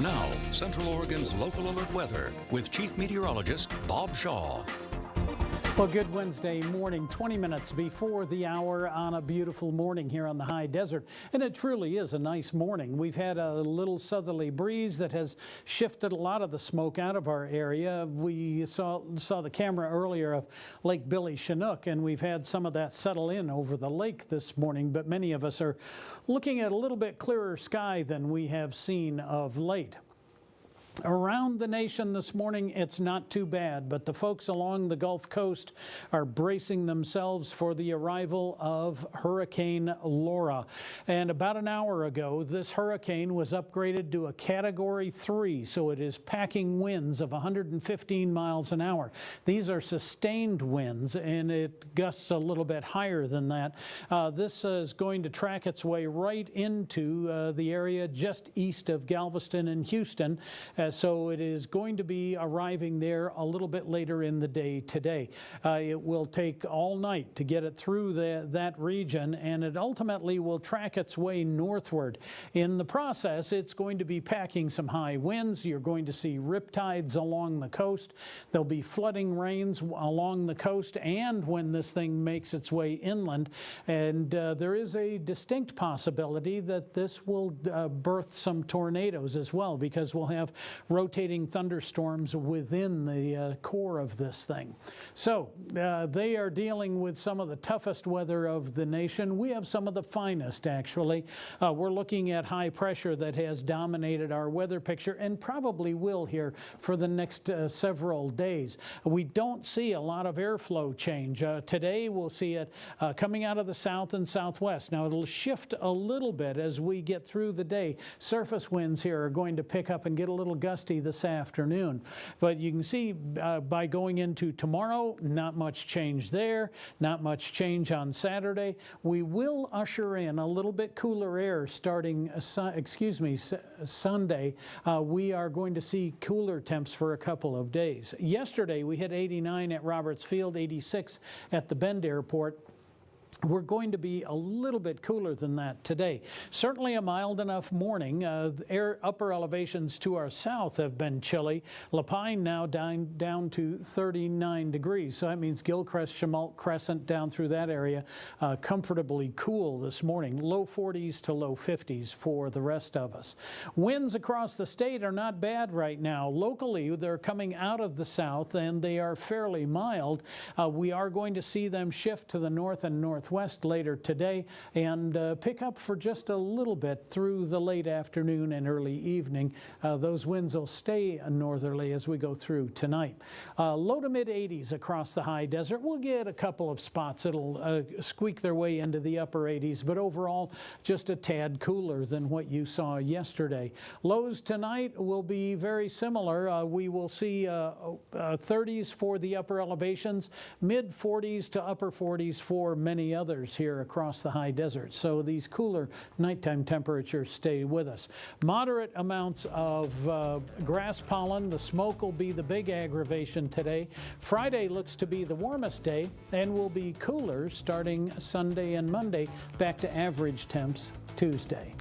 Now, Central Oregon's local alert weather with Chief Meteorologist Bob Shaw. Well, good Wednesday morning, 20 minutes before the hour on a beautiful morning here on the high desert. And it truly is a nice morning. We've had a little southerly breeze that has shifted a lot of the smoke out of our area. We saw the camera earlier of Lake Billy Chinook, and we've had some of that settle in over the lake this morning. But many of us are looking at a little bit clearer sky than we have seen of late. Around the nation this morning, it's not too bad, but the folks along the Gulf Coast are bracing themselves for the arrival of Hurricane Laura. And about an hour ago, this hurricane was upgraded to a Category 3, so it is packing winds of 115 miles an hour. These are sustained winds, and it gusts a little bit higher than that. This is going to track its way right into the area just east of Galveston and Houston. So it is going to be arriving there a little bit later in the day today. It will take all night to get it through that region, and it ultimately will track its way northward. In the process, it's going to be packing some high winds. You're going to see riptides along the coast. There'll be flooding rains along the coast and when this thing makes its way inland. And there is a distinct possibility that this will birth some tornadoes as well, because we'll have rotating thunderstorms within the core of this thing. So they are dealing with some of the toughest weather of the nation. We have some of the finest, actually. We're looking at high pressure that has dominated our weather picture and probably will here for the next several days. We don't see a lot of airflow change. Today we'll see it coming out of the south and southwest. Now it'll shift a little bit as we get through the day. Surface winds here are going to pick up and get a little gusty this afternoon. But you can see by going into tomorrow, not much change there, not much change on Saturday. We will usher in a little bit cooler air starting, Sunday. We are going to see cooler temps for a couple of days. Yesterday, we hit 89 at Roberts Field, 86 at the Bend Airport. We're going to be a little bit cooler than that today. Certainly a mild enough morning. Upper elevations to our south have been chilly. La Pine now down to 39 degrees. So that means Gilchrist, Chemult Crescent down through that area comfortably cool this morning. Low 40s to low 50s for the rest of us. Winds across the state are not bad right now. Locally, they're coming out of the south and they are fairly mild. We are going to see them shift to the north and northwest later today and pick up for just a little bit through the late afternoon and early evening. Those winds will stay northerly as we go through tonight. Low to mid 80s across the high desert. We'll get a couple of spots. It'll squeak their way into the upper 80s, but overall just a tad cooler than what you saw yesterday. Lows tonight will be very similar. We will see 30s for the upper elevations, mid 40s to upper 40s for many others here across the high desert. So these cooler nighttime temperatures stay with us. Moderate amounts of grass pollen. The smoke will be the big aggravation today. Friday looks to be the warmest day and will be cooler starting Sunday and Monday, back to average temps Tuesday.